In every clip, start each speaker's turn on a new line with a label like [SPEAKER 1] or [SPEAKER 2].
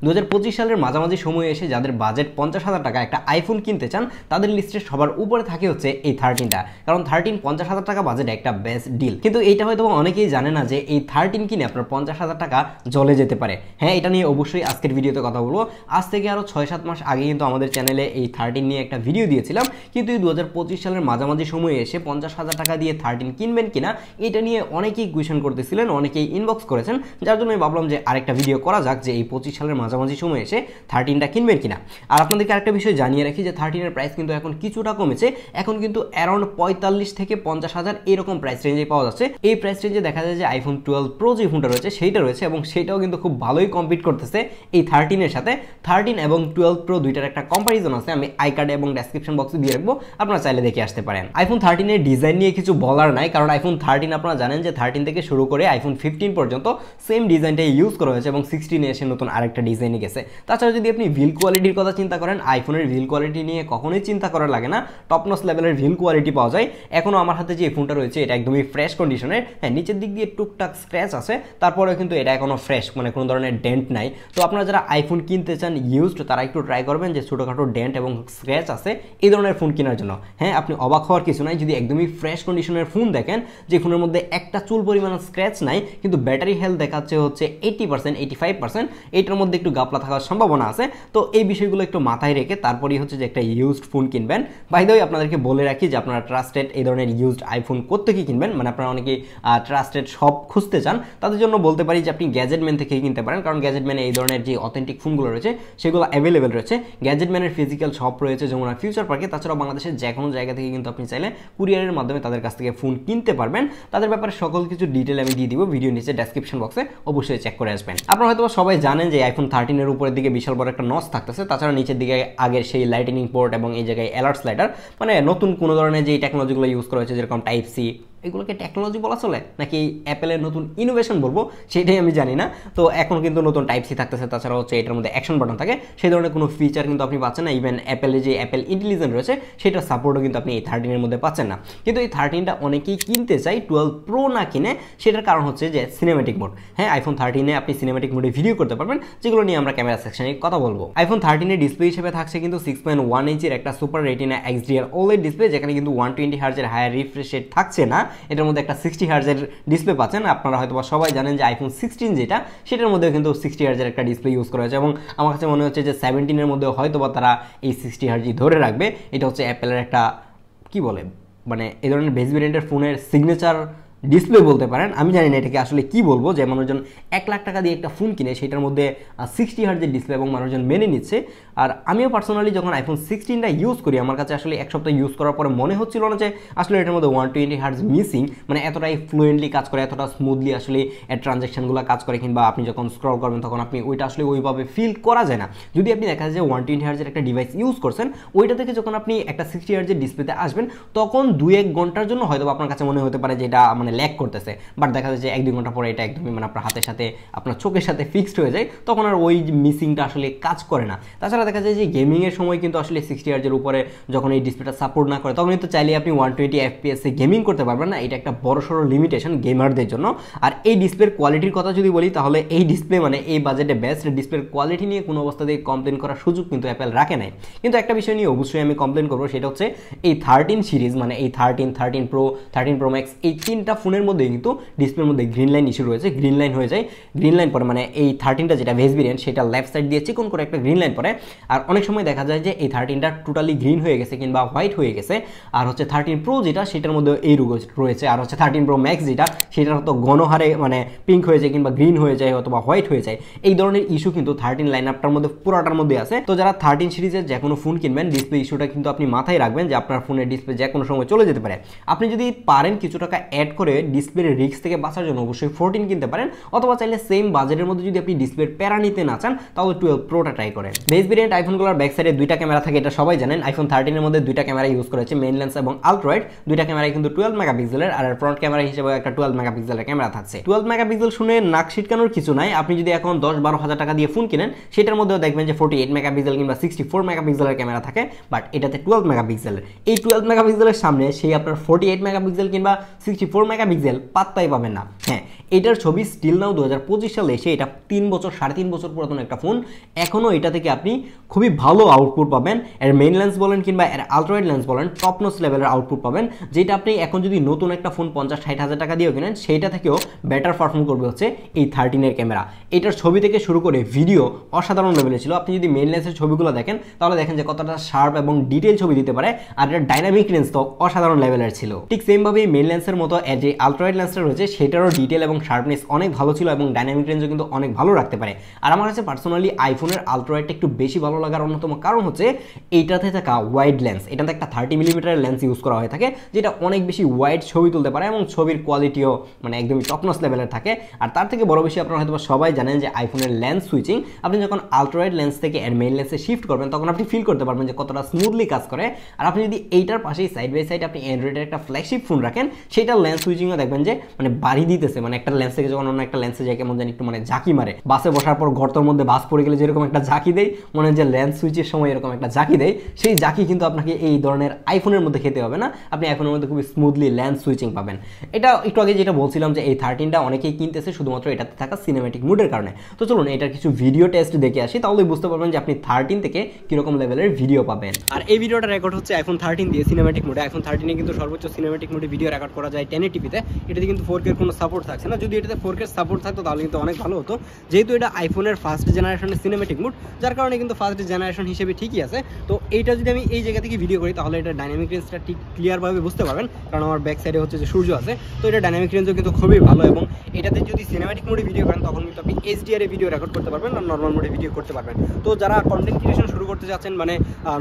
[SPEAKER 1] 2025 সালের মাঝামাঝি সময়ে এসে যাদের বাজেট 50,000 টাকা একটা আইফোন কিনতে চান তাদের লিস্টে সবার উপরে থাকে হচ্ছে এই 13টা, কারণ 13 50,000 টাকা বাজেট একটা বেস্ট ডিল। কিন্তু এইটা হয়তো অনেকেই জানে না যে এই 13 কিনে আপনার 50,000 টাকা জ্বলে যেতে পারে। হ্যাঁ, এটা নিয়ে অবশ্যই আজকের ভিডিওতে কথা বলবো। আজ থেকে আরো 6-7 মাস আগে কিন্তু আমাদের চ্যানেলে এই 13 নিয়ে একটা ভিডিও দিয়েছিলাম, কিন্তু 2025 সালের মাঝামাঝি সময়ে এসে 50,000 টাকা দিয়ে 13 কিনবেন কিনা এটা নিয়ে অনেকেই কোয়েশ্চেন করতেছিলেন, অনেকেই ইনবক্স করেছেন, যার জন্য আমি ভাবলাম যে আরেকটা ভিডিও করা যাক যে এই 25 সালের মাঝামাঝি সময় এসে 13টা কিনবেন কিনা। আর আপনাদেরকে আরেকটা বিষয় জানিয়ে রাখি যে 13 এর প্রাইস কিন্তু এখন কিছুটা কমেছে, এখন কিন্তু অ্যারাউন্ড 45 থেকে 50,000 এরকম প্রাইস রেঞ্জে পাওয়া যাচ্ছে। এই প্রাইস রেঞ্জে দেখা যায় যে আইফোন 12 প্রো যে ফোনটা রয়েছে সেইটা রয়েছে, এবং সেইটাও কিন্তু খুব ভালোই কম্পিট করতেছে এই 13 এর সাথে। 13 এবং 12 প্রো দুইটার একটা কম্পারিজন আছে, আমি আই কার্ডে এবং ডেসক্রিপশন বক্সে দিয়ে রাখবো, আপনারা চাইলে দেখে আসতে পারেন। আইফোন 13 এর ডিজাইন নিয়ে কিছু বলার নাই, কারণ আইফোন 13 আপনারা জানেন যে 13 থেকে শুরু করে আইফোন 15 পর্যন্ত সেম ডিজাইনটাই ইউজ করা হয়েছে, এবং 16 এসে নতুন আরেকটা ডিজাইনে গেছে। তাছাড়া যদি আপনি ভিল কোয়ালিটির কথা চিন্তা করেন, আইফোনের ভিল কোয়ালিটি নিয়ে কখনোই চিন্তা করা লাগে না, টপ নচ লেভেলের ভিল কোয়ালিটি পাওয়া যায়। এখনো আমার হাতে যে ফোনটা রয়েছে এটা একদমই ফ্রেশ কন্ডিশনের। হ্যাঁ, নিচের দিক দিয়ে টুকটাক স্ক্র্যাচ আছে, তারপরেও কিন্তু এটা এখনো ফ্রেশ, মানে কোনো ধরনের ডেন্ট নাই। তো আপনারা যারা আইফোন কিনতে চান ইউজড, তারা একটু ট্রাই করবেন যে ছোটোখাটো ডেন্ট এবং স্ক্র্যাচ আছে এই ধরনের ফোন কেনার জন্য। হ্যাঁ, আপনি অবাক হওয়ার কিছু নাই যদি একদমই ফ্রেশ কন্ডিশনের ফোন দেখেন যে ফোনের মধ্যে একটা চুল পরিমাণ স্ক্র্যাচ নাই, কিন্তু ব্যাটারি হেলথ দেখাচ্ছে হচ্ছে 80% 85%, এটার মধ্যে একটু গাপলা থাকার সম্ভাবনা আছে। তো এই বিষয়গুলো একটু মাথায় রেখে তারপরেই হচ্ছে যে একটা ইউজড ফোন কিনবেন। বাই দ্য ওয়ে, আপনাদেরকে বলে রাখি যে আপনারা ট্রাস্টেড এই ধরনের ইউজড আইফোন কোত্থেকে কিনবেন, মানে আপনারা অনেকে ট্রাস্টেড শপ খুঁজতে চান, তাদের জন্য বলতে পারি যে আপনি গ্যাজেটম্যান থেকে কিনতে পারেন, কারণ গ্যাজেটম্যানে এই ধরনের যে অথেন্টিক ফোনগুলো রয়েছে সেগুলো অ্যাভেলেবেল রয়েছে। গ্যাজেটম্যানের ফিজিক্যাল শপ রয়েছে যেমন ফিউচার পার্কে, তাছাড়াও বাংলাদেশের যে কোনো জায়গা থেকে কিন্তু আপনি চাইলে কুরিয়ারের মাধ্যমে তাদের কাছ থেকে ফোন কিনতে পারবেন। তাদের ব্যাপারে সকল কিছু ডিটেল আমি দিয়ে দিব ভিডিও নিচে ডেসক্রিপশন বক্সে, অবশ্যই চেক করে আসবেন। আপনারা হয়তো সবাই জানেন যে আইফোন 13 এর উপরের দিকে বিশাল বড় একটা নচ থাকতেছে, তাছাড়া নিচের দিকে আগের সেই লাইটেনিং পোর্ট এবং এই জায়গায় অ্যালার্ট স্লাইডার, মানে নতুন কোনো ধরনের যে টেকনোলজিগুলো ইউজ করা হয়েছে যেরকম টাইপ সি, এগুলোকে টেকনোলজি বলা চলে নাকি অ্যাপেলের নতুন ইনোভেশন বলবো সেটাই আমি জানি না। তো এখন কিন্তু নতুন টাইপ সি থাকতেছে, তাছাড়া হচ্ছে এটার মধ্যে অ্যাকশন বাটন থাকে, সেই ধরনের কোনো ফিচার কিন্তু আপনি পাচ্ছেন না। ইভেন অ্যাপেলের যে অ্যাপেল ইন্টেলিজেন্স রয়েছে সেটার সাপোর্টও কিন্তু আপনি এই 13 এর মধ্যে পাচ্ছেন না। কিন্তু এই 13টা অনেকেই কিনতে চাই 12 প্রো না কিনে, সেটার কারণ হচ্ছে যে সিনেমেটিক মোড। হ্যাঁ, আইফোন 13 আপনি সিনেমেটিক মোডে ভিডিও করতে পারবেন, যেগুলো নিয়ে আমরা ক্যামেরা সেকশনে কথা বলবো। আইফোন 13 এর ডিসপ্লে হিসেবে থাকছে কিন্তু 6.1 ইঞ্চির একটা super retina XDR OLED display, যেখানে কিন্তু 120 হার্জের হায়ার রিফ্রেশ রেট থাকছে না, এটার মধ্যে একটা 60 হার্জের ডিসপ্লে পাচ্ছেন। আপনারা হয়তো সবাই জানেন যে আইফোন 16 যেটা, সেটার মধ্যে কিন্তু 60 হার্জের একটা ডিসপ্লে ইউজ করা হয়েছে, এবং আমার কাছে মনে হচ্ছে যে 17 এর মধ্যে হয়তো বা তারা এই 60 হার্জই ধরে রাখবে। এটা হচ্ছে অ্যাপেলের একটা কি বলে, মানে এই ধরনের বেস ভেরিয়েন্টের ফোনের সিগনেচার ডিসপ্লে বলতে পারেন। আমি জানি না এটাকে আসলে কি বলবো, যে মানুষজন 1 লাখ টাকা দিয়ে একটা ফোন কিনে সেটার মধ্যে 60 হার্জের ডিসপ্লে এবং মানুষজন মেনে নিচ্ছে। আর আমিও পার্সোনালি যখন আইফোন 16টা ইউজ করি, আমার কাছে আসলে এক সপ্তাহ ইউজ করার পরে মনে হচ্ছিল না যে আসলে এটার মধ্যে 120 হার্জ মিসিং, মানে এতটাই ফ্লুয়েন্টলি কাজ করে, এতটা স্মুথলি আসলে ট্রানজ্যাকশনগুলো কাজ করে, কিংবা আপনি যখন স্ক্রল করবেন তখন আপনি ওইটা আসলে ওইভাবে ফিল করা যায় না। যদি আপনি দেখা যায় যে 120 হার্জের একটা ডিভাইস ইউজ করছেন, ওইটা থেকে যখন আপনি একটা 60 হার্জের ডিসপ্লেতে আসবেন, তখন 2-1 ঘন্টার জন্য হয়তো আপনার কাছে মনে হতে পারে যে এটা মানে ল্যাগ করতেছে, বাট দেখা যায় যে 1-2 ঘন্টা পরে এটা একদমই মানে আপনার হাতের সাথে আপনার চোখের সাথে ফিক্সড হয়ে যায়, তখন আর ওই মিসিংটা আসলে কাজ করে না। তাছাড়া দেখা যায় যে গেমিং এর সময় কিন্তু আসলে 60 হার্জের উপরে যখন এই ডিসপ্লেটা সাপোর্ট না করে, তখন কিন্তু চাইলে আপনি 120 FPS এ গেমিং করতে পারবেন না। এটা একটা বড়সড় লিমিটেশন গেমারদের জন্য। আর এই ডিসপ্লের কোয়ালিটির কথা যদি বলি, তাহলে এই ডিসপ্লে মানে এই বাজেটে বেস্ট ডিসপ্লের কোয়ালিটি নিয়ে কোনো অবস্থাতেই কমপ্লেন করার সুযোগ কিন্তু অ্যাপেল রাখে নাই। কিন্তু একটা বিষয় নিয়ে অবশ্যই আমি কমপ্লেন করবো, সেটা হচ্ছে এই 13 সিরিজ, মানে এই 13 প্রো, 13 প্রো ম্যাক্স, এই তিনটা ফোনের মধ্যে কিন্তু ডিসপ্লের মধ্যে গ্রিন লাইন ইস্যু রয়েছে। গ্রিন লাইন হয়ে যায়, গ্রিন লাইন পরে মানে এই 13টা যেটা বেস ভেরিয়েন্ট সেটা লেফট সাইড দিয়ে চিকন করে একটা গ্রিন লাইন পরে। আর অনেক সময় দেখা যায় যে এই 13টা টোটালি গ্রিন হয়ে গেছে কিংবা হোয়াইট হয়ে গেছে। আর হচ্ছে 13 প্রো যেটা, সেটার মধ্যে এই রোগ রয়েছে। আর হচ্ছে 13 প্রো ম্যাক্স যেটা, সেটার হয়তো ঘনহারে মানে পিঙ্ক হয়ে যায় কিংবা গ্রিন হয়ে যায় অথবা হোয়াইট হয়ে যায়। এই ধরনের ইস্যু কিন্তু 13 লাইন আপটার মধ্যে পুরোটার মধ্যে আছে। তো যারা 13 সিরিজের যে কোনো ফোন কিনবেন, ডিসপ্লে ইস্যুটা কিন্তু আপনি মাথায় রাখবেন যে আপনার ফোনের ডিসপ্লে যে কোনো সময় চলে যেতে পারে। আপনি যদি পারেন কিছু টাকা অ্যাড করে ডিসপ্লের রিস্ক থেকে বাঁচার জন্য অবশ্যই 14 কিনতে পারেন, অথবা চাইলে সেম বাজেটের মধ্যে যদি আপনি ডিসপ্লের প্যারা নিতে না চান তাহলে 12 প্রোটা ট্রাই করেন। বেস ভেরিয়েন্ট আইফোনগুলোর ব্যাক সাইডে দুইটা ক্যামেরা থাকে, এটা সবাই জানেন। আইফোন 13 এর মধ্যে দুইটা ক্যামেরা ইউজ করেছে, মেইন লেন্স এবং আলট্রাওয়াইড। দুইটা ক্যামেরাই কিন্তু 12 মেগাপিক্সেলের, আর ফ্রন্ট ক্যামেরা হিসেবে একটা 12 মেগাপিক্সেলের ক্যামেরা থাকছে। 12 মেগাপিক্সেল শুনে নাক ছিটকানোর কিছু নাই। আপনি যদি এখন 10-12 হাজার টাকা দিয়ে ফোন কিনেন, সেটার মধ্যেও দেখবেন যে 48 মেগাপিক্সেল কিংবা 64 মেগাপিক্সেলের ক্যামেরা থাকে, বাট এটাতে 12 মেগাপিক্সেলের। এই 12 মেগাপিক্সেলের সামনে সেই আপনার 48 মেগাপিক্সেল কিংবা 64 মেগাপিক্সেল পাত্তাই পাবেন না। হ্যাঁ, এটার ছবি স্টিল নাও 2025 সালে এসে এটা 3 বছর 3.5 বছর পুরাতন একটা ফোন, এখনও এটা থেকে আপনি খুবই ভালো আউটপুট পাবেন। এর মেইন লেন্স বলেন কিংবা এর আলট্রাওয়াইড লেন্স বলেন টপ নচ লেভেলের আউটপুট পাবেন, যেটা আপনি এখন যদি নতুন একটা ফোন 50-60 হাজার টাকা দিয়েও কিনেন সেটা থেকেও বেটার পারফর্ম করবে হচ্ছে এই 13 ক্যামেরা। এটার ছবি থেকে শুরু করে ভিডিও অসাধারণ লেভেলে ছিল। আপনি যদি মেইন লেন্সের ছবিগুলো দেখেন তাহলে দেখেন যে কতটা শার্প এবং ডিটেল ছবি দিতে পারে, আর এর ডাইনামিক রেঞ্জ তো অসাধারণ লেভেলের ছিল। ঠিক সেমভাবেই মেইন লেন্সের মতো এর যে আলট্রাওয়াইড লেন্সটা রয়েছে সেটারও ডিটেল এবং শার্পনেস অনেক ভালো ছিল এবং ডাইনামিক রেঞ্জও কিন্তু অনেক ভালো রাখতে পারে। আর আমার কাছে পার্সোনালি আইফোনের আলট্রাওয়াইডটা একটু বেশি ভালো লাগার অন্যতম কারণ হচ্ছে এইটাতে থাকা ওয়াইড লেন্স। এটাতে একটা 30 মিলিমিটারের লেন্স ইউজ করা হয়ে থাকে, যেটা অনেক বেশি ওয়াইড ছবি তুলতে পারে এবং ছবির কোয়ালিটিও মানে একদমই টপনচ লেভেলের থাকে। আর তার থেকে বড় বেশি আপনারা হয়তো সবাই জানেন যে আইফোনের লেন্স সুইচিং আপনি যখন আলট্রাওয়াইড লেন্স থেকে এর মেইন লেন্সে শিফট করবেন তখন আপনি ফিল করতে পারবেন যে কতটা স্মুথলি কাজ করে। আর আপনি যদি এইটার পাশেই সাইড বাই সাইড আপনি অ্যান্ড্রয়েডের একটা ফ্ল্যাগশিপ ফোন রাখেন সেটার লেন্স সুইচিংও দেখবেন যে মানে বাড়ি দিতেছে, মানে একটা লেন্স থেকে যখন অন্য একটা লেন্সে যায় কেমন জানি একটু মানে ঝাঁকি মারে, বাসে বসার পর গর্তের মধ্যে বাস পড়ে গেলে যেরকম একটা ঝাঁকি দেয়, মনে হয় যে লেন্স সুইচের সময় এরকম একটা ঝাঁকি দেয়, সেই ঝাঁকি কিন্তু আপনাকে এই ধরনের আইফোনের মধ্যে খেতে হবে না। আপনি আইফোনের মধ্যে খুবই স্মুথলি লেন্স সুইচিং পাবেন। এটা একটু আগে যেটা বলছিলাম যে এই 13টা অনেকেই কিনতেছে শুধুমাত্র এটাতে থাকা সিনেম্যাটিক মুডের কারণে। তো চলুন এটার কিছু ভিডিও টেস্ট দেখে আসি, তাহলে বুঝতে পারবেন যে আপনি 13 থেকে কিরকম লেভেলের ভিডিও পাবেন। আর এই ভিডিওটা রেকর্ড হচ্ছে আইফোন 13 দিয়ে সিনেম্যাটিক মোডে। আইফোন 13 কিন্তু সর্বোচ্চ সিনেম্যাটিক মোডে ভিডিও রেকর্ড করা যায় 1080p তে। এটাতে কিন্তু 4K এর কোনো সাপোর্ট থাকছে না। যদি এটাতে 4K এর সাপোর্ট থাকতো তাহলে কিন্তু অনেক ভালো হতো, যেহেতু এটা আইফোনের ফার্স্ট জেনারেশনের সিনেম্যাটিক মোড, যার কারণে কিন্তু ফার্স্ট জেনারেশন হিসেবে ঠিকই আছে। তো এইটা যদি আমি এই জায়গা থেকে ভিডিও করি তাহলে এটা ডাইনামিক রেঞ্জটা ঠিক ক্লিয়ারভাবে বুঝতে পারবেন, কারণ আমার ব্যাক সাইডে হচ্ছে যে সূর্য আছে। তো এটা ডাইনামিক রেঞ্জও কিন্তু খুবই ভালো, এবং এটাতে যদি সিনেম্যাটিক মোডে ভিডিও করেন তখন কিন্তু আপনি HDR এ ভিডিও রেকর্ড করতে পারবেন আর নর্মাল মোডে ভিডিও করতে পারবেন। তো যারা কন্টেন্ট ক্রিয়েশন শুরু করতে যাচ্ছেন, মানে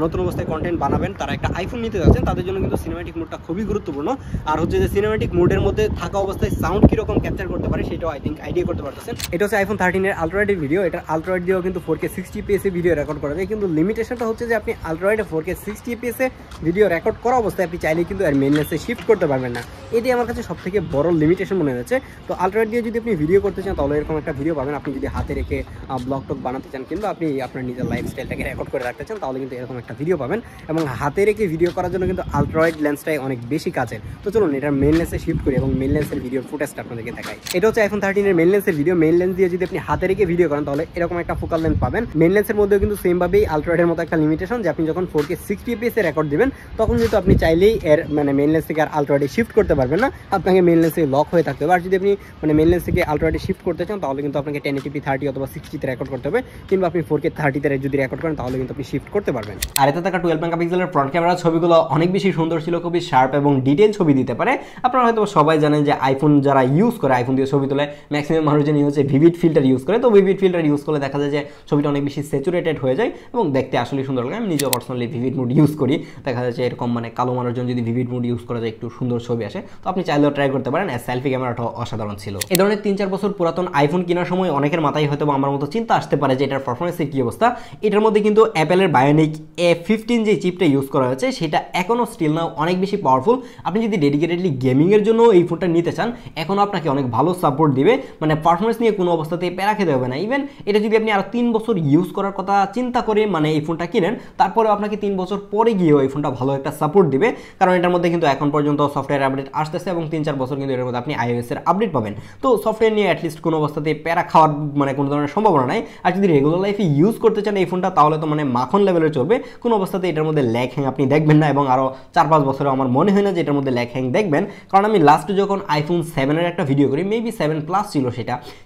[SPEAKER 1] নতুন অবস্থায় কন্টেন্ট বানাবেন, তারা একটা আইফোন নিতে যাচ্ছেন, তাদের জন্য কিন্তু সিনেম্যাটিক মোডটা খুবই গুরুত্বপূর্ণ। আর হচ্ছে যে সিনেম্যাটিক মোডের মধ্যে থাকা অবস্থায় সাউন্ড কিরকম ক্যাপচার করতে পারে সেটাও আই থিঙ্ক আইডিয়া করতে পারতেছেন। এটা হচ্ছে আইফোন 13 এর আলট্রাওয়াইড ভিডিও। এটা আলট্রাওয়াইড দিয়েও কিন্তু 4K 60fps এ ভিডিও রেকর্ড করা যায়, কিন্তু লিমিটেশনটা হচ্ছে যে আপনি আলট্রাওয়াইডে 4K 60fps এ ভিডিও রেকর্ড করা অবস্থায় আপনি চাইলে কিন্তু এর মেইন লেন্সে শিফট করতে পারবেন না। এটাই আমার কাছে সবথেকে বড় লিমিটেশন মনে হচ্ছে। তো আলট্রাওয়াইড দিয়ে যদি আপনি ভিডিও করতে চান তাহলে এরকম একটা ভিডিও পাবেন। আপনি যদি হাতে রেখে ব্লগ টক বানাতে চান কিংবা আপনি আপনার নিজের লাইফস্টাইলটাকে রেকর্ড করে রাখতে চান তাহলে কিন্তু এরকম একটা ভিডিও পাবেন, এবং হাতে রেখে ভিডিও করার জন্য কিন্তু আলট্রাওয়াইড লেন্সটাই অনেক বেশি কাজের। তো চলুন এটার মেইন লেন্সে শিফট করি এবং মেইন লেন্সের ভিডিওর ফুটেজটা আপনাদেরকে দেখাই। এটা হচ্ছে আইফোন 13 এর মেইন লেন্সের ভিডিও। মেইন লেন্স দিয়ে যদি আপনি হাতে রেখে ভিডিও করেন তাহলে এরকম একটা ফোকাল লেন্থ পাবেন। মেইন লেন্সের মধ্যেও কিন্তু সেমভাবেই আলট্রাওয়াইডের মতো একটা লিমিটেশন যে আপনি যখন 4K 60fps এ রেকর্ড দিবেন তখন কিন্তু আপনি চাইলেই এর মানে মেইন লেন্স থেকে আর আলট্রাওয়াইডে শিফট করতে পারবেন না, আপনাকে মেইন লেন্সে লক হয়ে থাকতে হবে। আর যদি আপনি মানে মেইন লেন্স থেকে আলট্রাওয়াইডে শিফট করতে চান তাহলে কিন্তু আপনাকে 1080p 30 অথবা 60 তে রেকর্ড করতে হবে, কিংবা আপনি 4K 30 তে যদি রেকর্ড করেন তাহলে কিন্তু আপনি শিফট করতে পারবেন। আর এতে থাকা 12 মেগাপিক্সেলের ফ্রন্ট ক্যামেরা ছবিগুলো অনেক বেশি সুন্দর ছিল, খুবই শার্প এবং ডিটেইল ছবি দিতে পারে। আপনারা হয়তো সবাই জানেন যে আইফোন যারা ইউজ করে, আইফোন দিয়ে ছবি তোলে, ম্যাক্সিমাম মানুষজনই হচ্ছে ভিভিড ফিল্টার ইউজ করে। তো ভিভিড ফিল্টার ইউজ করলে দেখা যায় যে ছবিটা অনেক বেশি স্যাচুরেটেড হয়ে যায় এবং দেখতে আসলে সুন্দর লাগে। আমি নিজেও পার্সোনালি ভিভিড মুড ইউজ করি, দেখা যাচ্ছে এরকম মানে কালো মানুষজন যদি ভিভিড মুড ইউজ করা যায় একটু সুন্দর ছবি আসে। তো আপনি চাইলেও ট্রাই করতে পারেন। আর সেলফি ক্যামেরাটাও অসাধারণ ছিল। এই ধরনের 3-4 বছর পুরাতন আইফোন কেনার সময় অনেকের মাথায় হয়তো আমার মতো চিন্তা আসতে পারে যে এটার পারফরমেন্সের কী অবস্থা। এটার মধ্যে কিন্তু অ্যাপেলের বায়োনিক A15 যে চিপটা ইউজ করা হয়েছে সেটা এখনও স্টিল নাও অনেক বেশি পাওয়ারফুল। আপনি যদি ডেডিকেটেডলি গেমিংয়ের জন্য এই ফোনটা নিতে চান এখনও আপনাকে অনেক ভালো সাপোর্ট দিবে, মানে পারফরমেন্স নিয়ে কোনো অবস্থাতেই প্যারা খেতে হবে না। ইভেন এটা যদি আপনি আরও 3 বছর ইউজ করার কথা চিন্তা করে মানে এই ফোনটা কিনেন, তারপরেও আপনাকে 3 বছর পরে গিয়েও এই ফোনটা ভালো একটা সাপোর্ট দিবে, কারণ এটার মধ্যে কিন্তু এখন পর্যন্ত সফটওয়্যার আপডেট আসতেছে এবং 3-4 বছর কিন্তু এর মধ্যে আপনি iOS এর আপডেট পাবেন। তো সফটওয়্যার নিয়ে অ্যাটলিস্ট কোনো অবস্থাতেই প্যারা খাওয়ার মানে কোনো ধরনের সম্ভাবনা নাই। আর যদি রেগুলার লাইফে ইউজ করতে চান এই ফোনটা তাহলে তো মানে মাখন লেভেলের চলবে, কোনো অবস্থাতে এটার মধ্যে ল্যাগ হ্যাং আপনি দেখবেন না, এবং আরও 4-5 বছরে আমার মনে হয় না যে এটার মধ্যে ল্যাগ হ্যাং দেখবেন। কারণ আমি লাস্ট যখন আইফোন 7 এর একটা ভিডিও করি, মেবি 7 প্লাস ছিল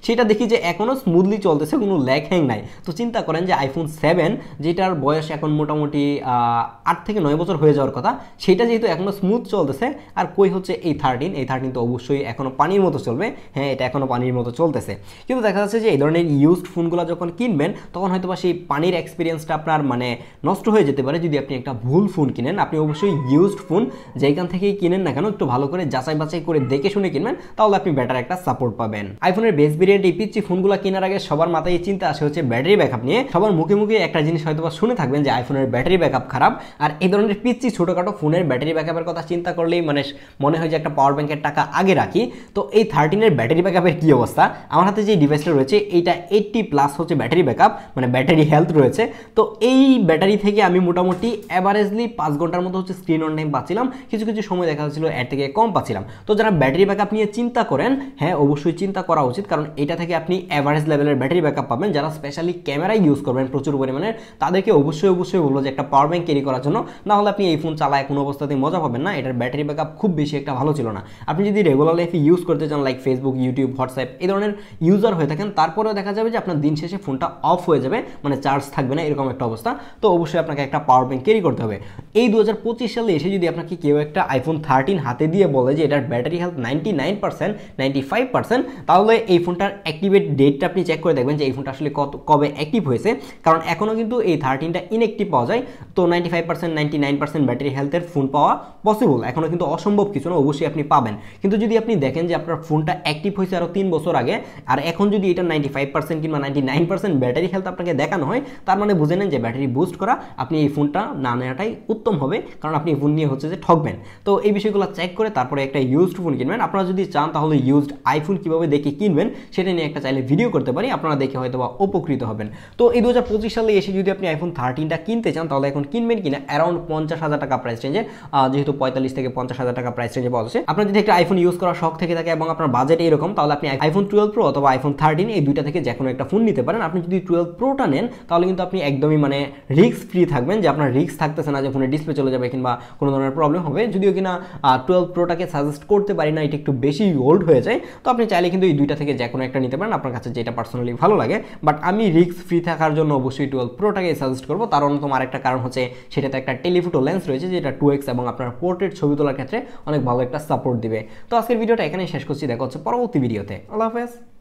[SPEAKER 1] সেটা দেখি যে এখনও স্মুথলি চলতেছে, কোনো ল্যাগ হ্যাং নাই। তো চিন্তা করেন যে আইফোন 7 যেটার বয়স এখন মোটামুটি 8 থেকে 9 বছর হয়ে যাওয়ার কথা, সেটা যেহেতু এখনও স্মুথ চলতেছে, আর কই হচ্ছে এই 13 তো অবশ্যই এখনও পানির মতো চলবে। হ্যাঁ, এটা এখনও পানির মতো চলতেছে, কিন্তু দেখা যাচ্ছে যে এই ধরনের ইউজড ফোনগুলো যখন কিনবেন তখন হয়তো বা সেই পানির এক্সপিরিয়েন্সটা আপনার মানে নষ্ট হয়ে যেতে পারে যদি আপনি একটা ভুল ফোন কিনেন। আপনি অবশ্যই ইউজড ফোন যেখান থেকেই কিনেন না কেন একটু ভালো করে যাচাই বাছাই করে দেখে শুনে কিনবেন, তাহলে আপনি বেটার একটা সাপোর্ট পাবেন। আইফোনের বেস ভেরিয়েন্ট এই পিচ্ছি ফোনগুলো কেনার আগে সবার মাথায় চিন্তা আসে হচ্ছে ব্যাটারি ব্যাকআপ নিয়ে। সবার মুখে মুখে একটা জিনিস হয়তো বা শুনে থাকবেন যে আইফোনের ব্যাটারি ব্যাকআপ খারাপ, আর এই ধরনের পিচ্ছি ছোটোখাটো ফোনের ব্যাটারি ব্যাকআপের কথা চিন্তা করলেই মানে মনে হয় যে একটা পাওয়ার ব্যাংকের টাকা আগে রাখি। তো এই 13 এর ব্যাটারি ব্যাকআপের কী অবস্থা? আমার হাতে যে ডিভাইসটা রয়েছে এইটা 80+ হচ্ছে ব্যাটারি ব্যাকআপ, মানে ব্যাটারি হেলথ রয়েছে। তো এই ব্যাটারি থেকে আমি মোটামুটি অ্যাভারেজলি 5 ঘন্টার মতো হচ্ছে স্ক্রিন অন টাইম পাচ্ছিলাম, কিছু কিছু সময় দেখা যাচ্ছিল এর থেকে কম পাচ্ছিলাম। তো যারা ব্যাটারি ব্যাকআপ নিয়ে চিন্তা করেন, হ্যাঁ অবশ্যই চিন্তা করা উচিত, কারণ এটা থেকে আপনি অ্যাভারেজ লেভেলের ব্যাটারি ব্যাকআপ পাবেন। যারা স্পেশালি ক্যামেরা ইউজ করবেন প্রচুর পরিমাণে, তাদেরকে অবশ্যই বলবো যে একটা পাওয়ার ব্যাংক ক্যারি করার জন্য, না হলে আপনি এই ফোন চালায় কোনো অবস্থাতেই মজা পাবেন না। এটার ব্যাটারি ব্যাকআপ খুব বেশি একটা ভালো ছিল না। আপনি যদি রেগুলার লাইফে ইউজ করতে চান, লাইক ফেসবুক, ইউটিউব, হোয়াটসঅ্যাপ এই ধরনের ইউজার হয়ে থাকেন, তারপরেও দেখা যাবে যে আপনার দিন শেষে ফোনটা অফ হয়ে যাবে, মানে চার্জ থাকবে না, এরকম একটা অবস্থা। তো অবশ্যই আপনাকে একটা পাওয়ার ব্যাংক ক্যারি করতে হবে। এই 2025 সালে এসে যদি আপনাকে কেউ একটা আইফোন 13 হাতে দিয়ে বলে যে এটার ব্যাটারি হেলথ 99%, 95%, তাহলে এই ফোনটার অ্যাক্টিভেট ডেটটা আপনি চেক করে দেখবেন যে এই ফোনটা আসলে কবে অ্যাক্টিভ হয়েছে। কারণ এখনও কিন্তু এই 13টা ইনঅ্যাক্টিভ পাওয়া যায়। তো 95%, 99% ব্যাটারি হেলথের ফোন পাওয়া পসিবল, এখনও কিন্তু অসম্ভব কিছু না, অবশ্যই আপনি পাবেন। কিন্তু যদি আপনি দেখেন যে আপনার ফোনটা অ্যাক্টিভ হয়েছে আরও 3 বছর আগে, আর এখন যদি এটা 95% কিংবা 99% ব্যাটারি হেলথ আপনাকে দেখানো হয়, তার মানে বুঝে নেন যে ব্যাটারি বুস্ট করা, আপনি এই ফোনটা না নেওয়াটাই উত্তম হবে, কারণ আপনি এই ফোন নিয়ে হচ্ছে যে ঠকবেন। তো এই বিষয়গুলো চেক করে তারপরে একটা ইউজড ফোন কিনবেন। আপনারা যদি চান তাহলে ইউজড আইফোন কীভাবে দেখে কিনবেন সেটা নিয়ে একটা চাইলে ভিডিও করতে পারি, আপনারা দেখে হয়তো বা উপকৃত হবেন। তো এই 2025 সালে এসে যদি আপনি আইফোন 13টা কিনতে চান, তাহলে এখন কিনবেন কিনা অ্যারাউন্ড 50,000 টাকা প্রাইস রেঞ্জে, যেহেতু 45 থেকে 50,000 টাকা প্রাইস রেঞ্জে পাওয়া যাচ্ছে। আপনার যদি একটা আইফোন ইউজ করার শখ থেকে থাকে এবং আপনার বাজেট এরকম, তাহলে আপনি আইফোন 12 প্রো অথবা আইফোন 13 এই দুইটা থেকে যে কোনো একটা ফোন নিতে পারেন। আপনি যদি 12 প্রোটা নেন তাহলে কিন্তু আপনি একদমই মানে রিস্ক ফ্রি থাকবেন, যে আপনার রিস্ক থাকতেছে না যে ফোনের ডিসপ্লে চলে যাবে কিংবা কোনো ধরনের প্রবলেম হবে। যদিও কিনা 12 প্রোটাকে সাজেস্ট করতে পারি না, এটা একটু বেশি ওল্ড হয়ে যায়। তো আপনি চাইলে কিন্তু এই দুইটা থেকে যে কোনো একটা নিতে পারেন, আপনার কাছে যেটা পার্সোনালি ভালো লাগে। বাট আমি রিস্ক ফ্রি থাকার জন্য অবশ্যই 12 প্রোটাকে সাজেস্ট করবো। তার অন্যতম আরেকটা কারণ হচ্ছে সেটাতে একটা টেলিফোটো লেন্স রয়েছে, যেটা 2x এবং আপনার পোর্ট্রেট ছবি তোলার ক্ষেত্রে অনেক ভালো একটা সাপোর্ট দিবে। তো আজকের ভিডিওটা এখানেই শেষ করছি, দেখা হচ্ছে পরবর্তী ভিডিওতে। আল্লাহ হাফেজ।